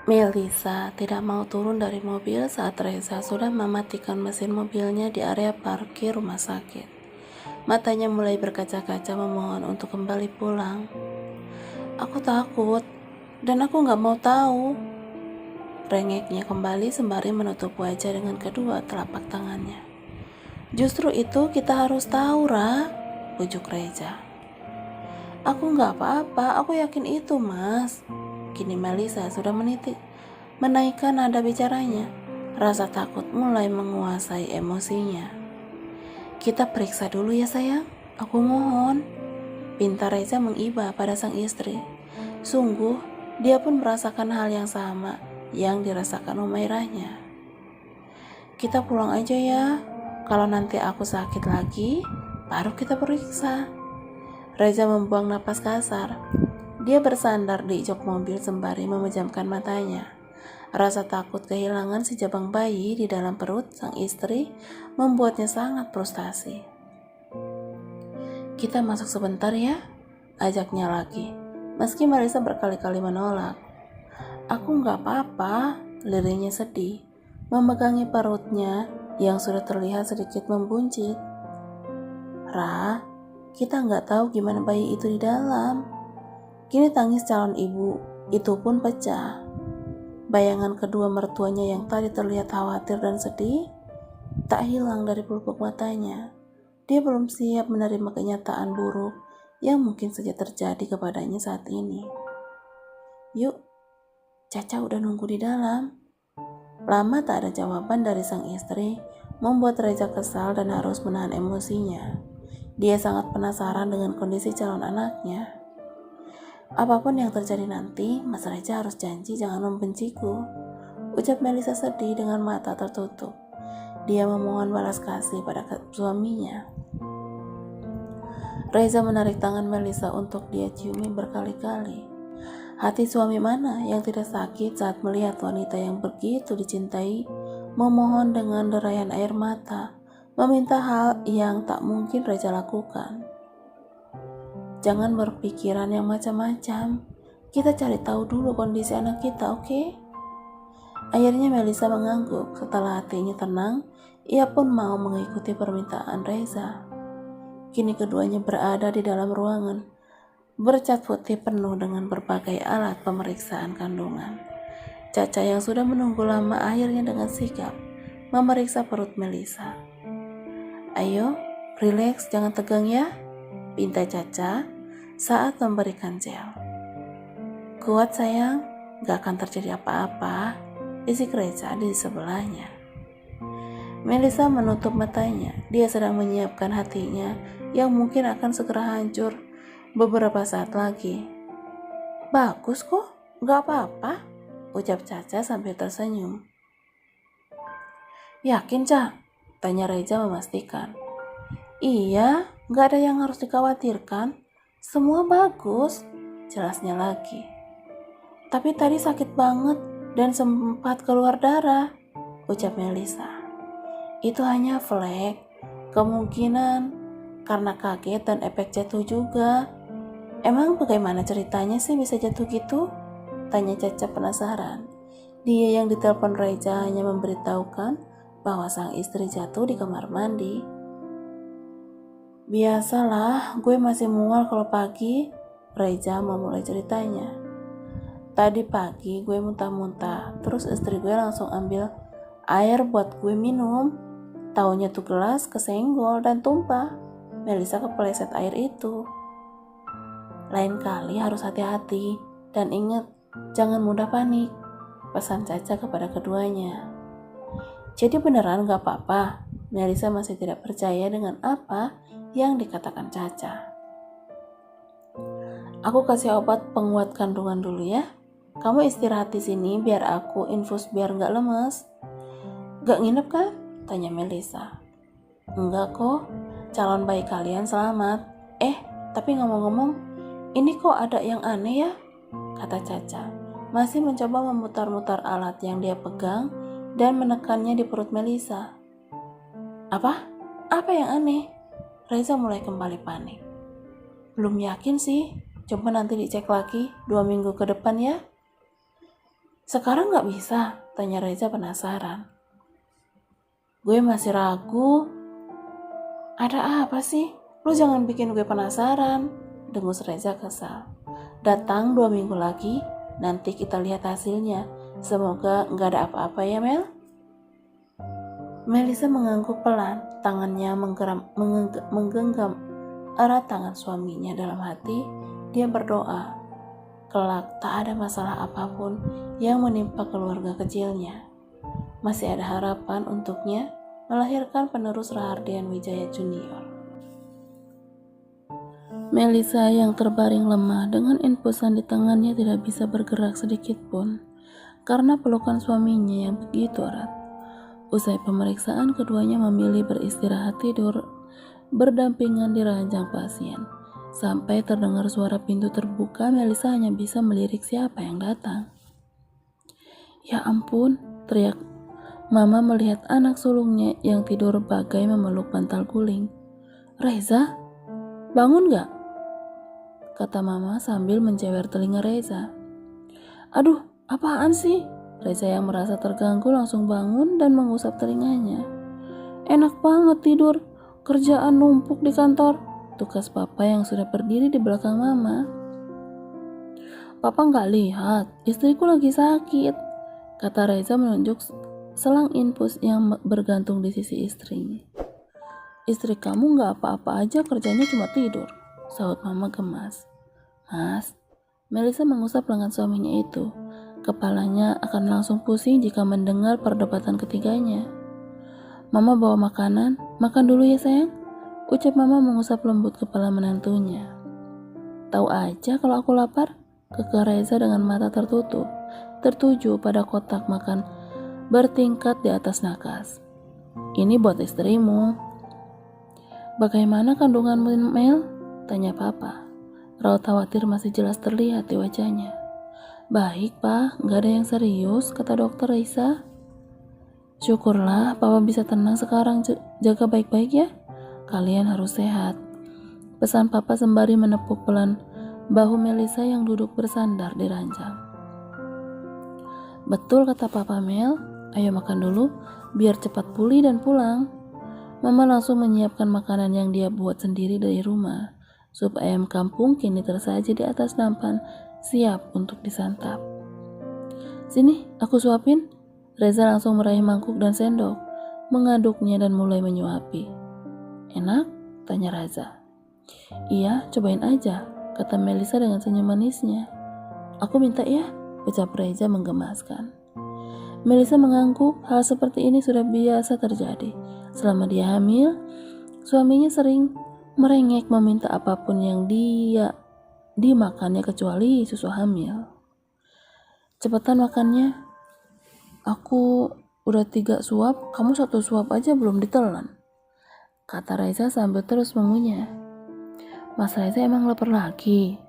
Melisa tidak mau turun dari mobil saat Reza sudah mematikan mesin mobilnya di area parkir rumah sakit. Matanya mulai berkaca-kaca memohon untuk kembali pulang. "Aku takut, dan aku gak mau tahu." Rengeknya kembali sembari menutup wajah dengan kedua telapak tangannya. "Justru itu kita harus tahu, Ra," pujuk Reza. "Aku gak apa-apa, aku yakin itu, Mas." Kini Melisa sudah menaikkan nada bicaranya. Rasa takut mulai menguasai emosinya. "Kita periksa dulu ya sayang, aku mohon," pinta Reza mengiba pada sang istri. Sungguh, dia pun merasakan hal yang sama yang dirasakan Umairahnya. "Kita pulang aja ya, kalau nanti aku sakit lagi, baru kita periksa." Reza membuang napas kasar. Dia bersandar di jok mobil sembari memejamkan matanya. Rasa takut kehilangan si jabang bayi di dalam perut sang istri membuatnya sangat frustasi. "Kita masuk sebentar ya," ajaknya lagi. Meski Marisa berkali-kali menolak. "Aku gak apa-apa," lirihnya sedih, memegangi perutnya yang sudah terlihat sedikit membuncit. "Ra, kita gak tahu gimana bayi itu di dalam." Kini tangis calon ibu itu pun pecah. Bayangan kedua mertuanya yang tadi terlihat khawatir dan sedih tak hilang dari pelupuk matanya. Dia belum siap menerima kenyataan buruk yang mungkin saja terjadi kepadanya saat ini. "Yuk, Caca udah nunggu di dalam." Lama tak ada jawaban dari sang istri membuat Reza kesal dan harus menahan emosinya. Dia sangat penasaran dengan kondisi calon anaknya. "Apapun yang terjadi nanti, Mas Reza harus janji jangan membenciku," ucap Melisa sedih dengan mata tertutup. Dia memohon balas kasih pada suaminya. Reza menarik tangan Melisa untuk dia ciumi berkali-kali. Hati suami mana yang tidak sakit saat melihat wanita yang begitu dicintai memohon dengan derayan air mata, meminta hal yang tak mungkin Reza lakukan. "Jangan berpikiran yang macam-macam. Kita cari tahu dulu kondisi anak kita, oke?" Akhirnya Melisa mengangguk. Setelah hatinya tenang, ia pun mau mengikuti permintaan Reza. Kini keduanya berada di dalam ruangan bercat putih penuh dengan berbagai alat pemeriksaan kandungan. Caca yang sudah menunggu lama akhirnya dengan sigap memeriksa perut Melisa. "Ayo, rileks, jangan tegang ya," pinta Caca saat memberikan gel. "Kuat sayang, gak akan terjadi apa-apa," bisik Reza di sebelahnya. Melisa menutup matanya. Dia sedang menyiapkan hatinya yang mungkin akan segera hancur beberapa saat lagi. "Bagus kok, gak apa-apa," ucap Caca sambil tersenyum. "Yakin, Ca?" tanya Reza memastikan. "Iya, gak ada yang harus dikhawatirkan. Semua bagus," jelasnya lagi. "Tapi tadi sakit banget dan sempat keluar darah," ucap Melisa. "Itu hanya flek, kemungkinan karena kaget dan efek jatuh juga." "Emang bagaimana ceritanya sih bisa jatuh gitu?" tanya Caca penasaran. Dia yang ditelepon Reza hanya memberitahukan bahwa sang istri jatuh di kamar mandi. "Biasalah, gue masih mual kalau pagi," Reza memulai ceritanya. "Tadi pagi gue muntah-muntah, terus istri gue langsung ambil air buat gue minum. Taunya tuh gelas kesenggol dan tumpah. Melisa kepleset air itu. Lain kali harus hati-hati dan ingat, jangan mudah panik," pesan Caca kepada keduanya. "Jadi beneran gak apa-apa?" Melisa masih tidak percaya dengan apa yang dikatakan Caca. "Aku kasih obat penguat kandungan dulu ya. Kamu istirahat di sini biar aku infus biar gak lemes." "Gak nginep kan?" tanya Melisa. "Enggak kok, calon bayi kalian selamat. Tapi ngomong-ngomong, ini kok ada yang aneh ya?" kata Caca, masih mencoba memutar-mutar alat yang dia pegang dan menekannya di perut Melisa. Apa? Apa yang aneh?" Reza mulai kembali panik. "Belum yakin sih, coba nanti dicek lagi 2 minggu ke depan ya." Sekarang nggak bisa? Tanya Reza penasaran. Gue masih ragu. Ada apa sih? Lu jangan bikin gue penasaran, dengus Reza kesal. Datang 2 minggu lagi, nanti kita lihat hasilnya. Semoga nggak ada apa-apa ya Mel. Melisa mengangguk pelan, tangannya menggenggam erat tangan suaminya. Dalam hati, dia berdoa, kelak tak ada masalah apapun yang menimpa keluarga kecilnya. Masih ada harapan untuknya melahirkan penerus Rahardian Wijaya Junior. Melisa yang terbaring lemah dengan infusan di tangannya tidak bisa bergerak sedikit pun karena pelukan suaminya yang begitu erat. Usai pemeriksaan, keduanya memilih beristirahat tidur berdampingan di ranjang pasien. Sampai terdengar suara pintu terbuka, Melisa hanya bisa melirik siapa yang datang. Ya ampun, teriak Mama melihat anak sulungnya yang tidur bagai memeluk bantal guling. Reza, bangun gak? Kata Mama sambil menjewer telinga Reza. Aduh, apaan sih? Reza yang merasa terganggu langsung bangun dan mengusap telinganya. Enak banget tidur, kerjaan numpuk di kantor, tugas Papa yang sudah berdiri di belakang Mama. Papa gak lihat, istriku lagi sakit, kata Reza menunjuk selang infus yang bergantung di sisi istrinya. Istri kamu gak apa-apa aja, kerjanya cuma tidur, sahut Mama gemas. Mas, Melisa mengusap lengan suaminya itu. Kepalanya akan langsung pusing jika mendengar perdebatan ketiganya. Mama bawa makanan, makan dulu ya sayang, ucap Mama mengusap lembut kepala menantunya. Tahu aja kalau aku lapar, kekeh Reza dengan mata tertutup, tertuju pada kotak makan bertingkat di atas nakas. Ini buat istrimu. Bagaimana kandunganmu, Mel? Tanya Papa. Raut khawatir masih jelas terlihat di wajahnya. Baik, Pak, gak ada yang serius, kata dokter Raisa. Syukurlah, Papa bisa tenang sekarang, jaga baik-baik ya. Kalian harus sehat, pesan Papa sembari menepuk pelan bahu Melisa yang duduk bersandar di ranjang. Betul kata Papa Mel, ayo makan dulu, biar cepat pulih dan pulang. Mama langsung menyiapkan makanan yang dia buat sendiri dari rumah. Sup ayam kampung kini tersaji di atas nampan, siap untuk disantap. Sini, aku suapin. Reza langsung meraih mangkuk dan sendok, mengaduknya dan mulai menyuapi. Enak? Tanya Reza. Iya, cobain aja, kata Melisa dengan senyum manisnya. Aku minta ya, ucap Reza menggemaskan. Melisa mengangguk, hal seperti ini sudah biasa terjadi. Selama dia hamil, suaminya sering merengek meminta apapun yang dia dimakannya kecuali susu hamil. Cepetan makannya, aku udah 3 suap, kamu 1 suap aja belum ditelan, kata Reza sambil terus mengunyah. Mas Reza emang lapar lagi?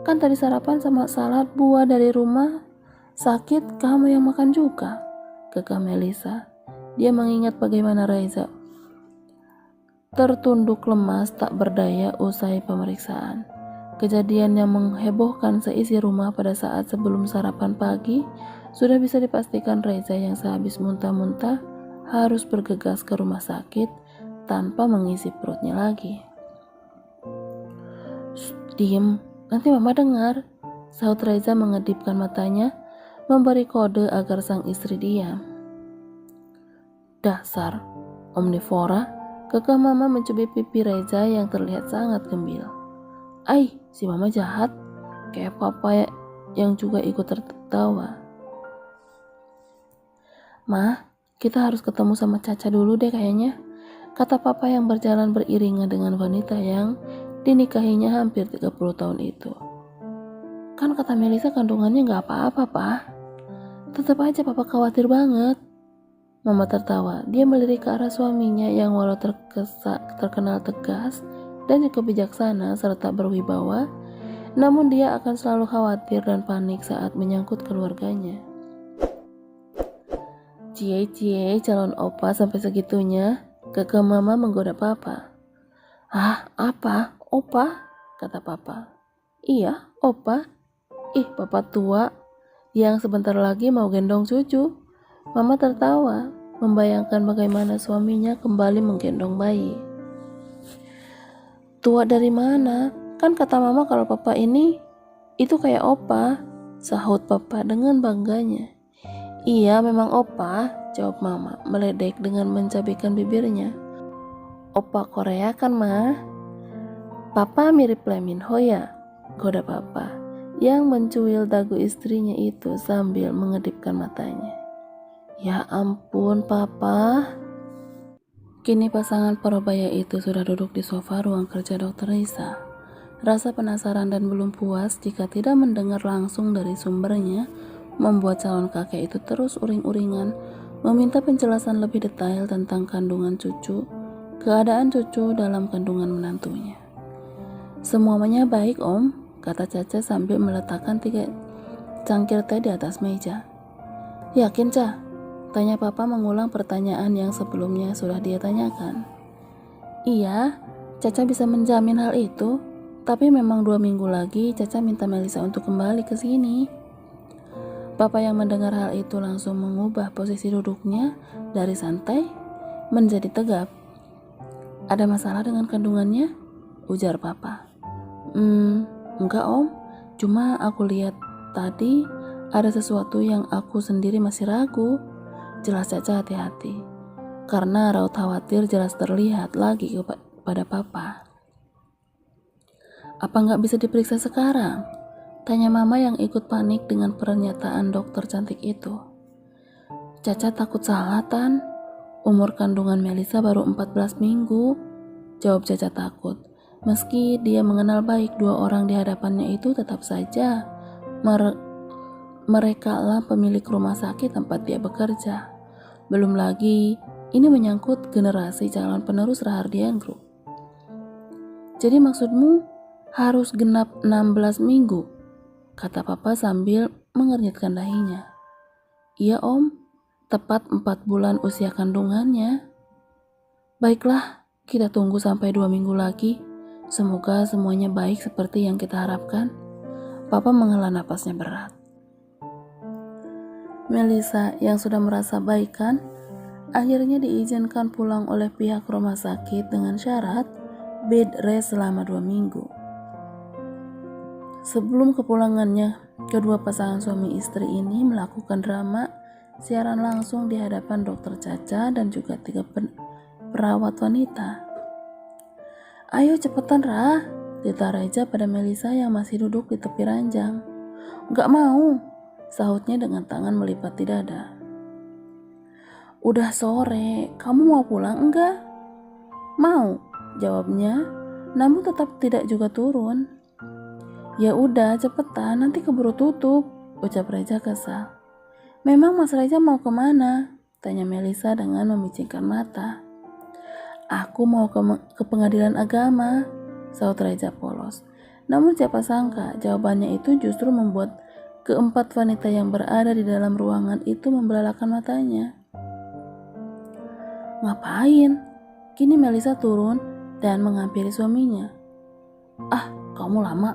Kan tadi sarapan sama salad buah dari rumah. Sakit kamu yang makan juga, kekeh Melisa. Dia mengingat bagaimana Reza tertunduk lemas tak berdaya usai pemeriksaan. Kejadian yang menghebohkan seisi rumah pada saat sebelum sarapan pagi sudah bisa dipastikan Reza yang sehabis muntah-muntah harus bergegas ke rumah sakit tanpa mengisi perutnya lagi. Diem, nanti Mama dengar, sahut Reza mengedipkan matanya, memberi kode agar sang istri diam. Dasar omnivora, kekeh Mama mencubit pipi Reza yang terlihat sangat gembil. Si Mama jahat, kayak Papa yang juga ikut tertawa. Ma, kita harus ketemu sama Caca dulu deh kayaknya, kata Papa yang berjalan beriringan dengan wanita yang dinikahinya hampir 30 tahun itu. Kan kata Melisa kandungannya gak apa-apa, Pak. Tetap aja Papa khawatir banget. Mama tertawa. Dia melirik ke arah suaminya yang walau terkenal tegas dan juga bijaksana serta berwibawa, namun dia akan selalu khawatir dan panik saat menyangkut keluarganya. Cie calon opa sampai segitunya, kekeh Mama menggoda Papa. Apa? Opa? Kata Papa. Iya, Opa. Papa tua. yang sebentar lagi mau gendong cucu. Mama tertawa, membayangkan bagaimana suaminya kembali menggendong bayi. Tua dari mana? Kan kata mama kalau papa ini itu kayak opa, sahut papa dengan bangganya. Iya memang opa, jawab mama meledek dengan mencabikkan bibirnya. Opa Korea kan mah? Papa mirip Lee Min Ho ya? Goda papa yang mencuil dagu istrinya itu sambil mengedipkan matanya. Ya ampun papa. Kini pasangan parubaya itu sudah duduk di sofa ruang kerja Dr. Risa. Rasa penasaran dan belum puas jika tidak mendengar langsung dari sumbernya membuat calon kakek itu terus uring-uringan meminta penjelasan lebih detail tentang kandungan cucu, keadaan cucu dalam kandungan menantunya. Semuanya baik om, kata Caca sambil meletakkan 3 cangkir teh di atas meja. Yakin Ca? Tanya papa mengulang pertanyaan yang sebelumnya sudah dia tanyakan. Iya, Caca bisa menjamin hal itu, tapi memang 2 minggu lagi Caca minta Melisa untuk kembali ke sini. Papa yang mendengar hal itu langsung mengubah posisi duduknya dari santai menjadi tegap. Ada masalah dengan kandungannya? Ujar papa. Enggak om, cuma aku lihat tadi ada sesuatu yang aku sendiri masih ragu. Jelas Caca hati-hati, karena raut khawatir jelas terlihat lagi kepada papa. Apa nggak bisa diperiksa sekarang? Tanya mama yang ikut panik dengan pernyataan dokter cantik itu. Caca takut salah Tan, umur kandungan Melisa baru 14 minggu, jawab Caca takut. Meski dia mengenal baik 2 orang di hadapannya itu, tetap saja mereka lah pemilik rumah sakit tempat dia bekerja. Belum lagi, ini menyangkut generasi calon penerus Rahardian Group. Jadi maksudmu harus genap 16 minggu? Kata papa sambil mengernyitkan dahinya. Iya om, tepat 4 bulan usia kandungannya. Baiklah, kita tunggu sampai 2 minggu lagi. Semoga semuanya baik seperti yang kita harapkan. Papa menghela napasnya berat. Melisa yang sudah merasa baikan akhirnya diizinkan pulang oleh pihak rumah sakit dengan syarat bed rest selama 2 minggu. Sebelum kepulangannya, kedua pasangan suami istri ini melakukan drama siaran langsung di hadapan dokter Caca dan juga 3 perawat wanita. Ayo cepetan Rah, Tita Reza pada Melisa yang masih duduk di tepi ranjang. Gak mau, sahutnya dengan tangan melipat di dada. Udah sore, kamu mau pulang enggak? Mau, jawabnya, namun tetap tidak juga turun. Ya udah cepetan, nanti keburu tutup, ucap Reza kesal. Memang Mas Reza mau kemana? Tanya Melisa dengan memicingkan mata. Aku mau ke pengadilan agama, sahut Reza polos. Namun siapa sangka jawabannya itu justru membuat keempat wanita yang berada di dalam ruangan itu membelalakan matanya. Ngapain? Kini Melisa turun dan menghampiri suaminya. Ah, kamu lama.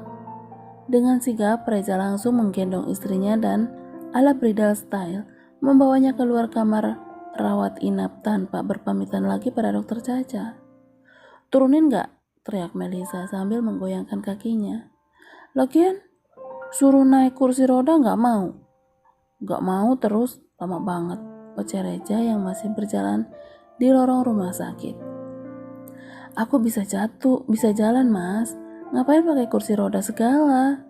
Dengan sigap Reza langsung menggendong istrinya dan ala bridal style membawanya keluar kamar rawat inap tanpa berpamitan lagi pada dokter Caca. Turunin gak? Teriak Melisa sambil menggoyangkan kakinya. Lagian suruh naik kursi roda gak mau. Gak mau terus, lama banget, ucap Reza yang masih berjalan di lorong rumah sakit. Aku bisa jalan mas. Ngapain pakai kursi roda segala?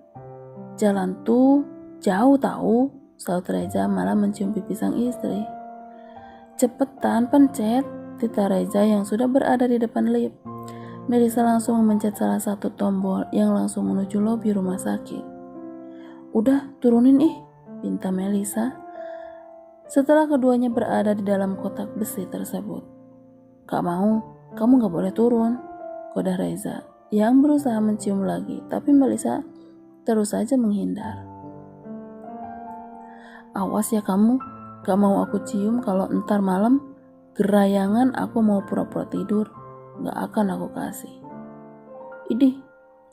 Jalan tuh jauh tahu, sahut Reza malah mencium pipi sang istri. Cepetan pencet, Tita Reza yang sudah berada di depan lift. Melisa langsung memencet salah satu tombol yang langsung menuju lobi rumah sakit. Udah turunin pinta Melisa. Setelah keduanya berada di dalam kotak besi tersebut. Gak mau, kamu gak boleh turun, koda Reza yang berusaha mencium lagi, tapi Melisa terus saja menghindar. Awas ya kamu, gak mau aku cium kalau entar malam gerayangan aku mau pura-pura tidur, gak akan aku kasih. Idih,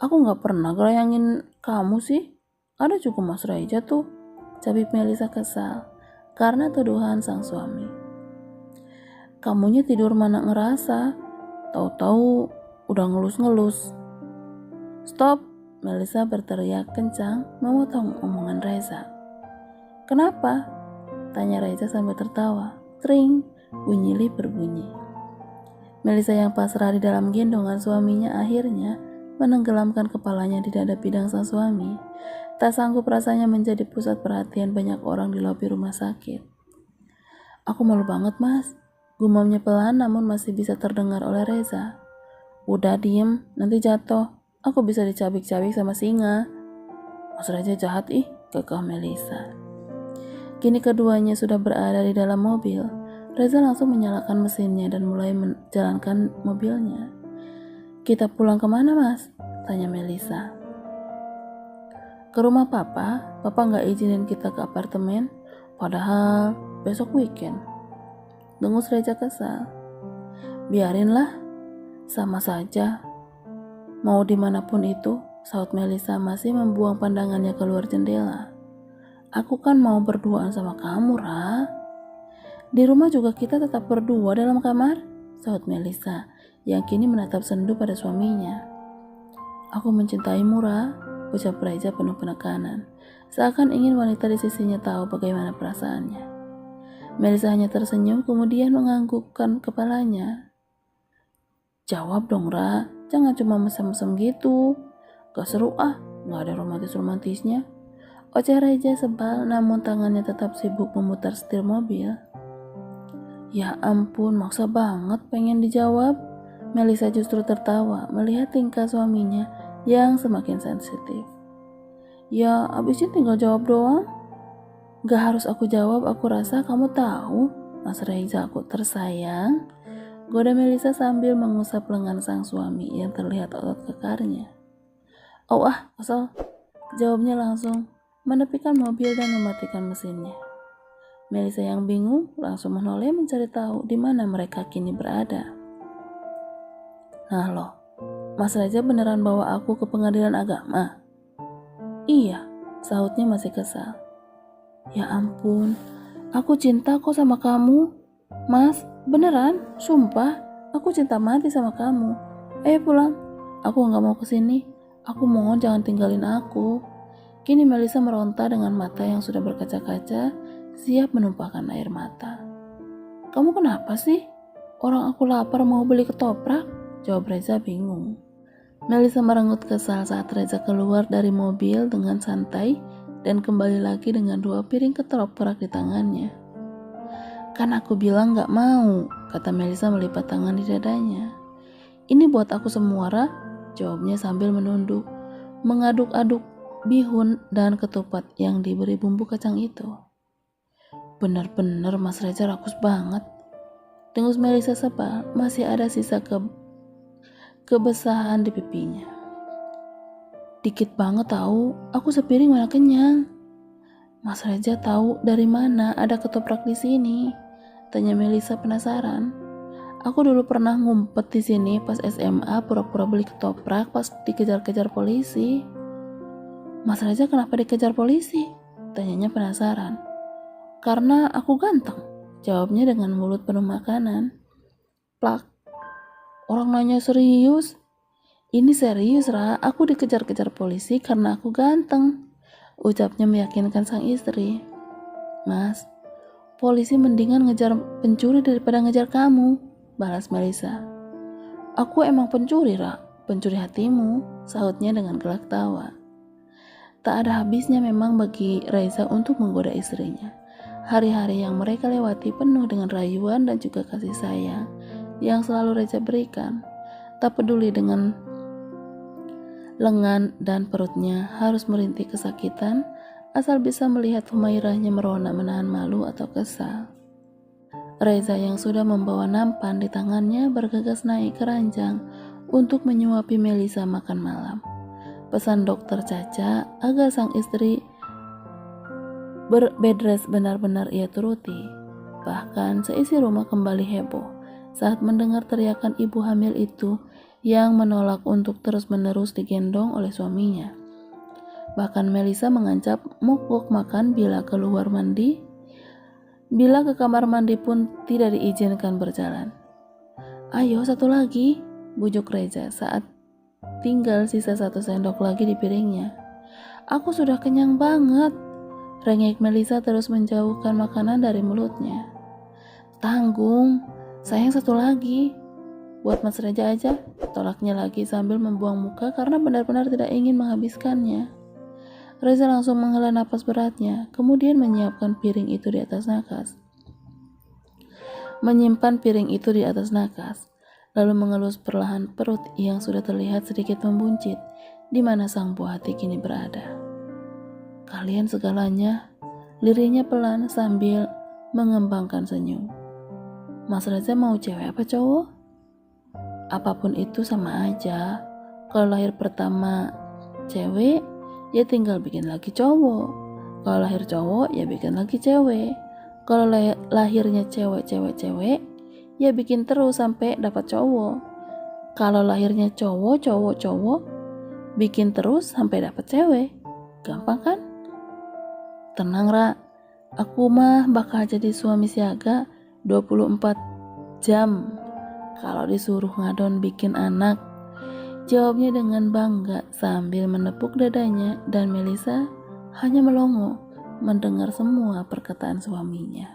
aku gak pernah gerayangin kamu sih, ada cukup Mas Reza tuh, Capit Melisa kesal karena tuduhan sang suami. Kamunya tidur mana ngerasa, tahu-tahu udah ngelus-ngelus. Stop, Melisa berteriak kencang memotong omongan Reza. Kenapa? Tanya Reza sambil tertawa. Tring, bunyi lift berbunyi. Melisa yang pasrah di dalam gendongan suaminya akhirnya menenggelamkan kepalanya di dada bidang sang suami. Tak sanggup rasanya menjadi pusat perhatian banyak orang di lobi rumah sakit. Aku malu banget, Mas. Gumamnya pelan namun masih bisa terdengar oleh Reza. Udah diem, nanti jatuh. Aku bisa dicabik-cabik sama singa. Mas Reza jahat ih, kekeh Melisa. Kini keduanya sudah berada di dalam mobil. Reza langsung menyalakan mesinnya dan mulai menjalankan mobilnya. Kita pulang kemana, Mas? Tanya Melisa. Ke rumah papa nggak izinin kita ke apartemen, padahal besok weekend. Dengus Reza kesal. Biarinlah, sama saja. Mau dimanapun itu, saut Melisa masih membuang pandangannya keluar jendela. Aku kan mau berduaan sama kamu, Ra. Di rumah juga kita tetap berdua dalam kamar, saut Melisa, yang kini menatap sendu pada suaminya. Aku mencintaimu, Ra, ucap Reza penuh penekanan, seakan ingin wanita di sisinya tahu bagaimana perasaannya. Melisa hanya tersenyum kemudian menganggukkan kepalanya. Jawab dong, Ra, jangan cuma mesem-mesem gitu. Gak seru ah, gak ada romantis-romantisnya. Oceh Reza sebal namun tangannya tetap sibuk memutar setir mobil. Ya ampun, maksa banget pengen dijawab. Melisa justru tertawa melihat tingkah suaminya yang semakin sensitif. Ya, abisnya tinggal jawab doang. Gak harus aku jawab, aku rasa kamu tahu, Mas Reza aku tersayang. Goda Melisa sambil mengusap lengan sang suami yang terlihat otot kekarnya. Oh kesel, jawabnya langsung, menepikan mobil dan mematikan mesinnya. Melisa yang bingung langsung menoleh mencari tahu di mana mereka kini berada. Nah loh, Mas Reza beneran bawa aku ke pengadilan agama? Iya, sahutnya masih kesal. Ya ampun, aku cinta kok sama kamu. Mas, beneran, sumpah, aku cinta mati sama kamu. Ayo pulang, aku gak mau kesini. Aku mohon jangan tinggalin aku. Kini Melisa meronta dengan mata yang sudah berkaca-kaca, siap menumpahkan air mata. Kamu kenapa sih? Orang aku lapar mau beli ketoprak, jawab Reza bingung. Melisa merenggut kesal saat Reza keluar dari mobil dengan santai dan kembali lagi dengan 2 piring ketoprak di tangannya. Kan aku bilang gak mau, kata Melisa melipat tangan di dadanya. Ini buat aku semua, Ra, jawabnya sambil menunduk, mengaduk-aduk bihun dan ketupat yang diberi bumbu kacang itu. Bener-bener Mas Reza rakus banget. Dengus Melisa sebal, masih ada sisa kebesahan di pipinya. Dikit banget tahu, aku sepiring mana kenyang. Mas Reza tahu dari mana ada ketoprak di sini? Tanya Melisa penasaran. Aku dulu pernah ngumpet di sini pas SMA pura-pura beli ketoprak pas dikejar-kejar polisi. Mas Reza kenapa dikejar polisi? Tanyanya penasaran. Karena aku ganteng, jawabnya dengan mulut penuh makanan. Plak. Orang nanya serius? Ini serius, Ra. Aku dikejar-kejar polisi karena aku ganteng, ucapnya meyakinkan sang istri. Mas, polisi mendingan ngejar pencuri daripada ngejar kamu, balas Melisa. Aku emang pencuri, Ra. Pencuri hatimu, sahutnya dengan gelak tawa. Tak ada habisnya memang bagi Reza untuk menggoda istrinya. Hari-hari yang mereka lewati penuh dengan rayuan dan juga kasih sayang yang selalu Reza berikan. Tak peduli dengan lengan dan perutnya harus merintih kesakitan asal bisa melihat Humairahnya merona menahan malu atau kesal. Reza yang sudah membawa nampan di tangannya bergegas naik ke ranjang untuk menyuapi Melisa makan malam. Pesan dokter Caca agar sang istri berbedres benar-benar ia turuti. Bahkan seisi rumah kembali heboh saat mendengar teriakan ibu hamil itu yang menolak untuk terus-menerus digendong oleh suaminya. Bahkan Melisa mengancam mogok makan bila keluar mandi. Bila ke kamar mandi pun tidak diizinkan berjalan. "Ayo satu lagi," bujuk Reza saat tinggal sisa 1 sendok lagi di piringnya. "Aku sudah kenyang banget," rengek Melisa terus menjauhkan makanan dari mulutnya. "Tanggung, sayang satu lagi. Buat Mas Reza aja," tolaknya lagi sambil membuang muka karena benar-benar tidak ingin menghabiskannya. Reza langsung menghela napas beratnya, kemudian menyiapkan piring itu di atas nakas. Menyimpan piring itu di atas nakas, lalu mengelus perlahan perut yang sudah terlihat sedikit membuncit, di mana sang buah hati kini berada. "Kalian segalanya," lirihnya pelan sambil mengembangkan senyum. "Mas Reza mau cewek apa cowok? Apapun itu sama aja. Kalau lahir pertama cewek, ya tinggal bikin lagi cowok. Kalau lahir cowok, ya bikin lagi cewek. Kalau lahirnya cewek, ya bikin terus sampai dapat cowok. Kalau lahirnya cowok, bikin terus sampai dapat cewek. Gampang kan? Tenang, Ra. Aku mah bakal jadi suami siaga 24 jam kalau disuruh ngadon bikin anak," jawabnya dengan bangga sambil menepuk dadanya, dan Melisa hanya melongo mendengar semua perkataan suaminya.